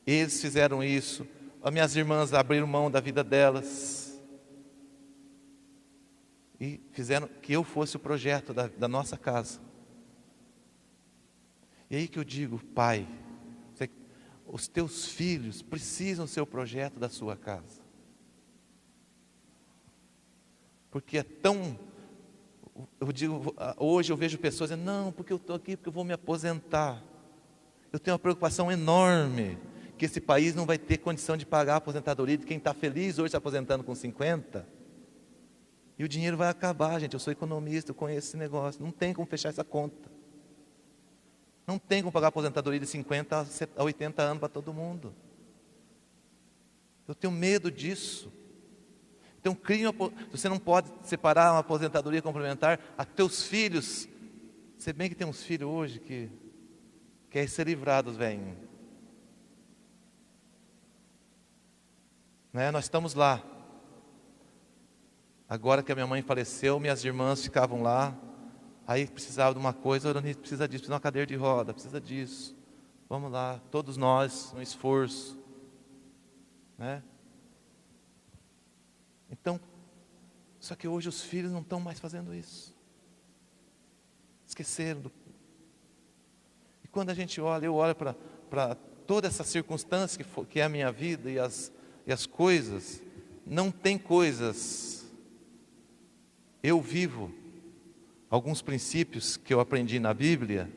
A: Eles fizeram isso, as minhas irmãs abriram mão da vida delas, e fizeram que eu fosse o projeto da nossa casa. E aí que eu digo, pai, os teus filhos precisam ser o projeto da sua casa. Porque é tão... hoje eu vejo pessoas dizendo, não, porque eu estou aqui, porque eu vou me aposentar. Eu tenho uma preocupação enorme, que esse país não vai ter condição de pagar a aposentadoria de quem está feliz hoje se aposentando com 50. E o dinheiro vai acabar, gente. Eu sou economista, eu conheço esse negócio. Não tem como fechar essa conta. Não tem como pagar a aposentadoria de 50 a 80 anos para todo mundo. Eu tenho medo disso. Então, você não pode separar uma aposentadoria complementar a teus filhos. Se bem que tem uns filhos hoje que querem ser livrados, velho. né? Nós estamos lá. Agora que a minha mãe faleceu, minhas irmãs ficavam lá. Aí precisava de uma coisa, Orani, precisa disso, precisa de uma cadeira de roda, precisa disso. Vamos lá, todos nós, um esforço, né? Então, só que hoje os filhos não estão mais fazendo isso. Esqueceram. E quando a gente olha, eu olho para toda essa circunstância que é a minha vida e as coisas, não tem coisas. Eu vivo alguns princípios que eu aprendi na Bíblia,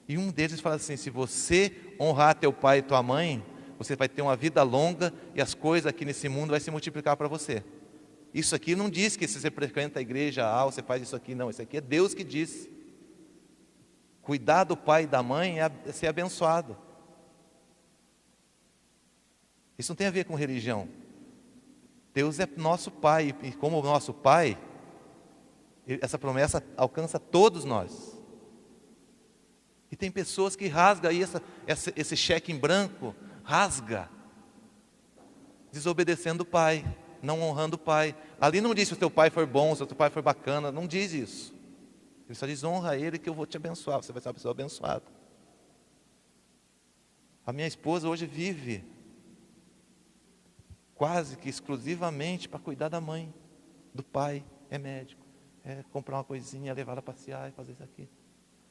A: e um deles fala assim: se você honrar teu pai e tua mãe, você vai ter uma vida longa e as coisas aqui nesse mundo vai se multiplicar para você. Isso aqui não diz que se você frequenta a igreja você faz isso aqui, não. Isso aqui é Deus que diz. Cuidar do pai e da mãe é ser abençoado. Isso não tem a ver com religião. Deus é nosso pai, e como nosso pai, essa promessa alcança todos nós. E tem pessoas que rasgam aí esse cheque em branco, rasga, desobedecendo o pai, não honrando o pai. Ali não diz se o teu pai for bom, se o teu pai for bacana, não diz isso. Ele só diz: honra ele que eu vou te abençoar, você vai ser uma pessoa abençoada. A minha esposa hoje vive quase que exclusivamente para cuidar da mãe, do pai, é médico, é comprar uma coisinha, levar ela a passear e fazer isso aqui.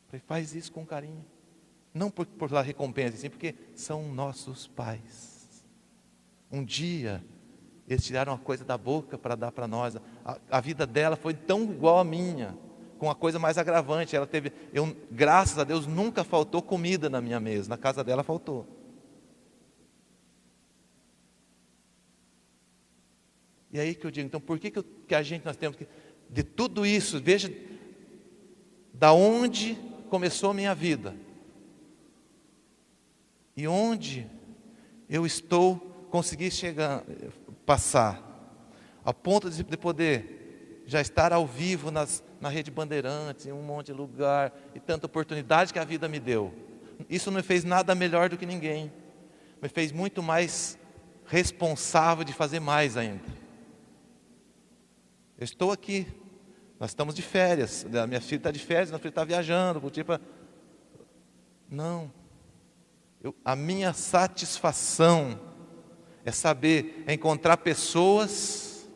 A: Falei: faz isso com carinho, não por lá recompensa, sim porque são nossos pais. Um dia eles tiraram uma coisa da boca para dar para nós. A vida dela foi tão igual à minha, com a coisa mais agravante. Ela teve, graças a Deus, nunca faltou comida na minha mesa. Na casa dela faltou. E aí que eu digo, então por que nós temos que, de tudo isso, veja da onde começou a minha vida e onde eu consegui passar, a ponto de poder já estar ao vivo na Rede Bandeirantes, em um monte de lugar, e tanta oportunidade que a vida me deu. Isso não me fez nada melhor do que ninguém, me fez muito mais responsável de fazer mais ainda. Eu estou aqui, nós estamos de férias, a minha filha está de férias, minha filha está viajando, não, a minha satisfação é saber, é encontrar pessoas,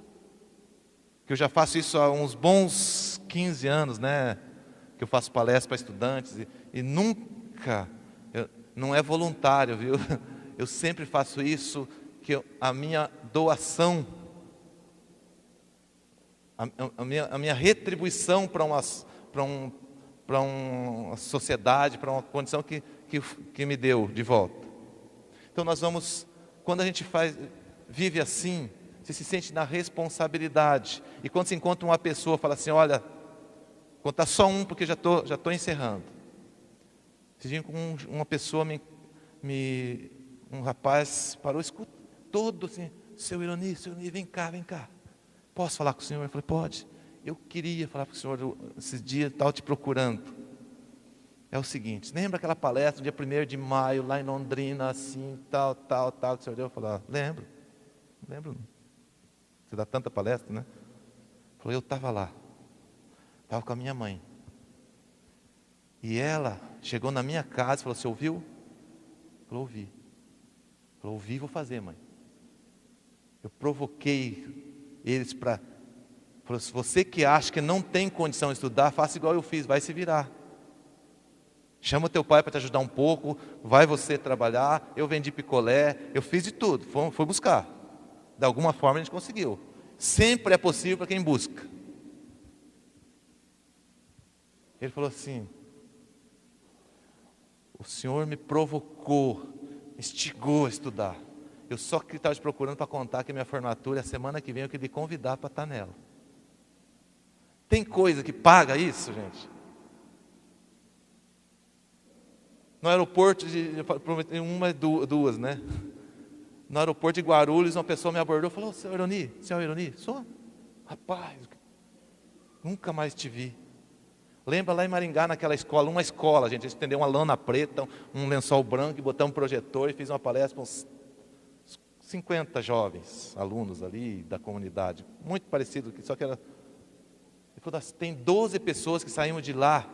A: que eu já faço isso há uns bons 15 anos, né? Que eu faço palestra para estudantes, e nunca, não é voluntário, viu? Eu sempre faço isso, a minha doação, a minha retribuição para uma sociedade, para uma condição que me deu de volta. Então nós vamos, quando a gente vive assim, você se sente na responsabilidade. E quando se encontra uma pessoa, fala assim: olha, vou contar só um, porque já estou encerrando. Esse dia uma pessoa, um rapaz parou, escuta, todo assim: seu Ironi, vem cá. Posso falar com o senhor? Eu falei: pode. Eu queria falar com o senhor, esses dias estava te procurando. É o seguinte, lembra aquela palestra no dia 1º de maio, lá em Londrina, assim, tal, que o senhor deu? Eu falei: lembro. Você dá tanta palestra, né? Falei: eu estava lá, estava com a minha mãe. E ela chegou na minha casa e falou: você ouviu? Eu ouvi. Falou: ouvi, vou fazer, mãe. Eu provoquei eles para... Falou: se você que acha que não tem condição de estudar, faça igual eu fiz, vai se virar. Chama o teu pai para te ajudar um pouco, vai você trabalhar, eu vendi picolé, eu fiz de tudo, foi buscar. De alguma forma a gente conseguiu. Sempre é possível para quem busca. Ele falou assim: o senhor me provocou, me instigou a estudar. Eu só que estava te procurando para contar que a minha formatura, a semana que vem, eu queria convidar para estar nela. Tem coisa que paga isso, gente? No aeroporto, duas, né? No aeroporto de Guarulhos, uma pessoa me abordou e falou: seu Ironi? Sou? Rapaz, nunca mais te vi. Lembra lá em Maringá, naquela escola, uma escola, gente, eles estenderam uma lana preta, um lençol branco, e botamos um projetor e fiz uma palestra com 50 jovens, alunos ali da comunidade, muito parecido, só que era... Ele falou, tem 12 pessoas que saímos de lá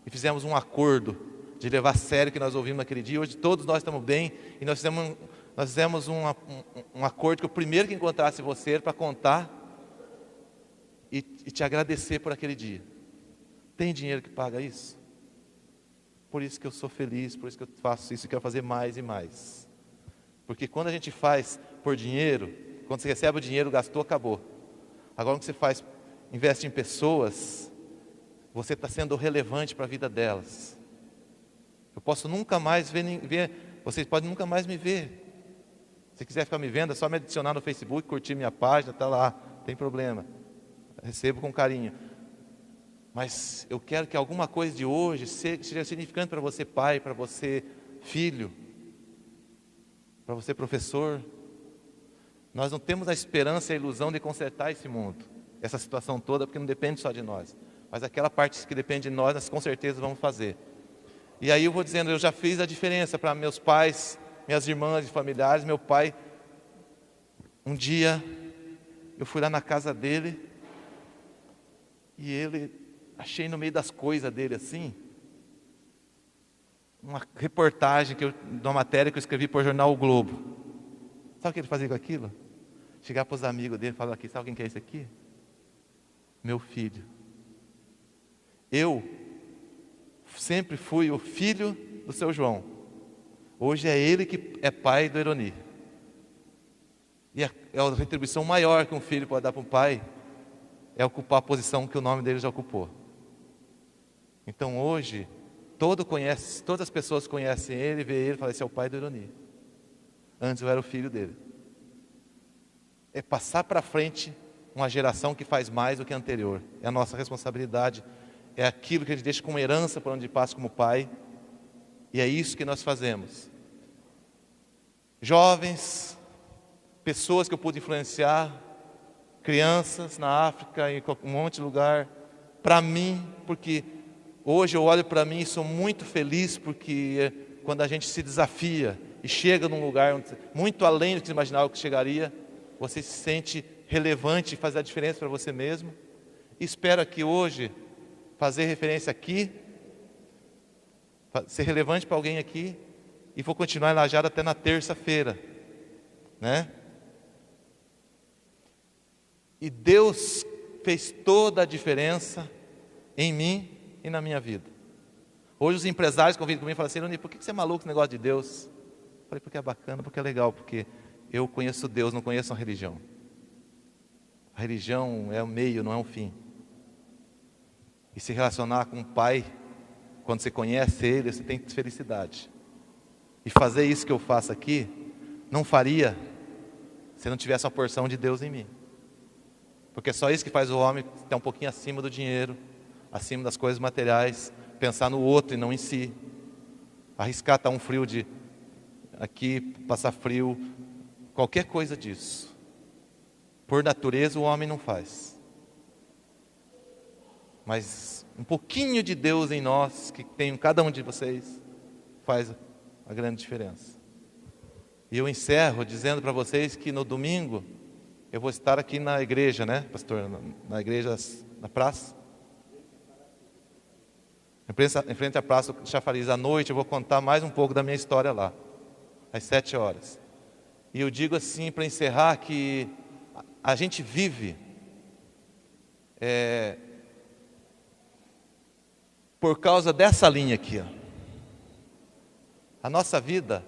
A: e fizemos um acordo de levar a sério o que nós ouvimos naquele dia. Hoje todos nós estamos bem e nós fizemos um acordo que o primeiro que encontrasse você era para contar e te agradecer por aquele dia. Tem dinheiro que paga isso? Por isso que eu sou feliz, por isso que eu faço isso e quero fazer mais e mais. Porque quando a gente faz por dinheiro, quando você recebe o dinheiro, gastou, acabou. Agora quando você investe em pessoas, você está sendo relevante para a vida delas. Eu posso nunca mais ver, vocês podem nunca mais me ver. Se quiser ficar me vendo, é só me adicionar no Facebook, curtir minha página, está lá, não tem problema. Recebo com carinho. Mas eu quero que alguma coisa de hoje seja significante para você pai, para você filho, para você professor. Nós não temos a esperança e a ilusão de consertar esse mundo, essa situação toda, porque não depende só de nós. Mas aquela parte que depende de nós com certeza vamos fazer. E aí eu vou dizendo, eu já fiz a diferença para meus pais, minhas irmãs e familiares. Meu pai, um dia, eu fui lá na casa dele, e achei no meio das coisas dele assim, uma reportagem, de uma matéria que eu escrevi para o jornal O Globo. Sabe o que ele fazia com aquilo? Chegar para os amigos dele e falar aqui, sabe quem que é esse aqui? Meu filho. Eu sempre fui o filho do seu João. Hoje é ele que é pai do Eroni. E a retribuição maior que um filho pode dar para um pai é ocupar a posição que o nome dele já ocupou. Então hoje, todas as pessoas conhecem ele, vê ele e falam, esse é o pai do Eroni. Antes eu era o filho dele. É passar para frente uma geração que faz mais do que a anterior. É a nossa responsabilidade. É aquilo que a gente deixa como herança para onde passa como pai. E é isso que nós fazemos. Jovens, pessoas que eu pude influenciar, crianças na África, em um monte de lugar, para mim, porque hoje eu olho para mim e sou muito feliz, porque quando a gente se desafia e chega num lugar muito além do que você imaginava que chegaria, você se sente relevante e faz a diferença para você mesmo. E espero que hoje fazer referência aqui, ser relevante para alguém aqui, e vou continuar em Lajado até na terça-feira, né? E Deus fez toda a diferença em mim e na minha vida. Hoje os empresários convidam comigo e falam assim, Eroni, por que você é maluco com esse negócio de Deus? Eu falei, porque é bacana, porque é legal, porque eu conheço Deus, não conheço uma religião. A religião é o meio, não é um fim. E se relacionar com um pai, quando você conhece ele, você tem felicidade. E fazer isso que eu faço aqui, não faria se não tivesse uma porção de Deus em mim. Porque é só isso que faz o homem estar um pouquinho acima do dinheiro, acima das coisas materiais, pensar no outro e não em si. Arriscar estar um frio aqui, passar frio, qualquer coisa disso. Por natureza o homem não faz. Mas um pouquinho de Deus em nós, que tem em cada um de vocês, faz a grande diferença. E eu encerro dizendo para vocês que no domingo eu vou estar aqui na igreja, né, pastor? Na igreja, na praça. Em frente à praça do Chafariz. À noite eu vou contar mais um pouco da minha história lá, às 7 horas. E eu digo assim, para encerrar, que a gente vive por causa dessa linha aqui, ó. A nossa vida,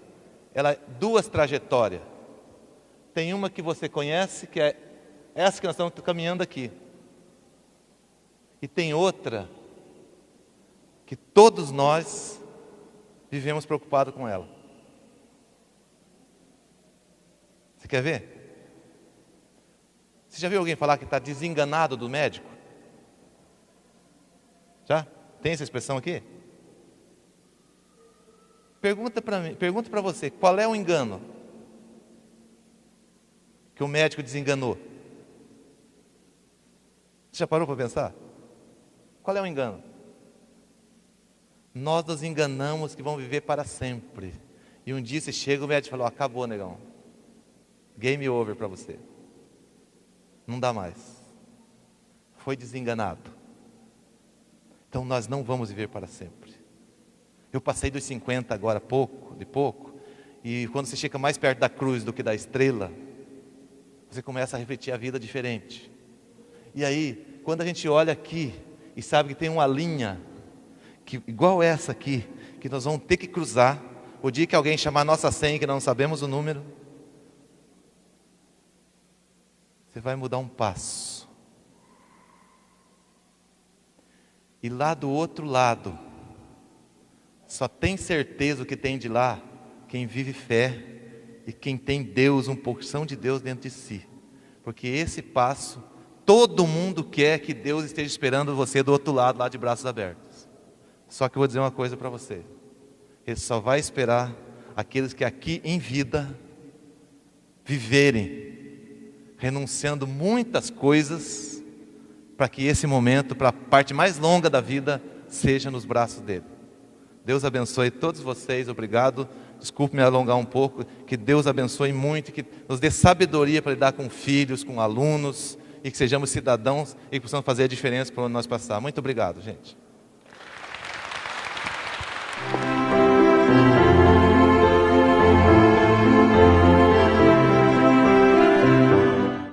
A: ela é duas trajetórias. Tem uma que você conhece, que é essa que nós estamos caminhando aqui. E tem outra que todos nós vivemos preocupados com ela. Você quer ver? Você já viu alguém falar que está desenganado do médico? Já? Tem essa expressão aqui? Pergunta para você, qual é o engano que o médico desenganou? Você já parou para pensar? Qual é o engano? Nós nos enganamos que vamos viver para sempre. E um dia você chega, o médico fala, acabou, negão. Game over para você. Não dá mais. Foi desenganado. Então nós não vamos viver para sempre. Eu passei dos 50 agora, de pouco, e quando você chega mais perto da cruz do que da estrela, você começa a refletir a vida diferente. E aí, quando a gente olha aqui e sabe que tem uma linha igual essa aqui, que nós vamos ter que cruzar, o dia que alguém chamar a nossa senha, que não sabemos o número, você vai mudar um passo. E lá do outro lado, só tem certeza o que tem de lá quem vive fé e quem tem Deus, uma porção de Deus dentro de si. Porque esse passo, todo mundo quer que Deus esteja esperando você do outro lado, lá de braços abertos. Só que eu vou dizer uma coisa para você. Ele só vai esperar aqueles que aqui em vida viverem, renunciando muitas coisas, para que esse momento, para a parte mais longa da vida, seja nos braços dele. Deus abençoe todos vocês, obrigado. Desculpe me alongar um pouco. Que Deus abençoe muito, que nos dê sabedoria para lidar com filhos, com alunos, e que sejamos cidadãos e que possamos fazer a diferença por onde nós passar. Muito obrigado, gente.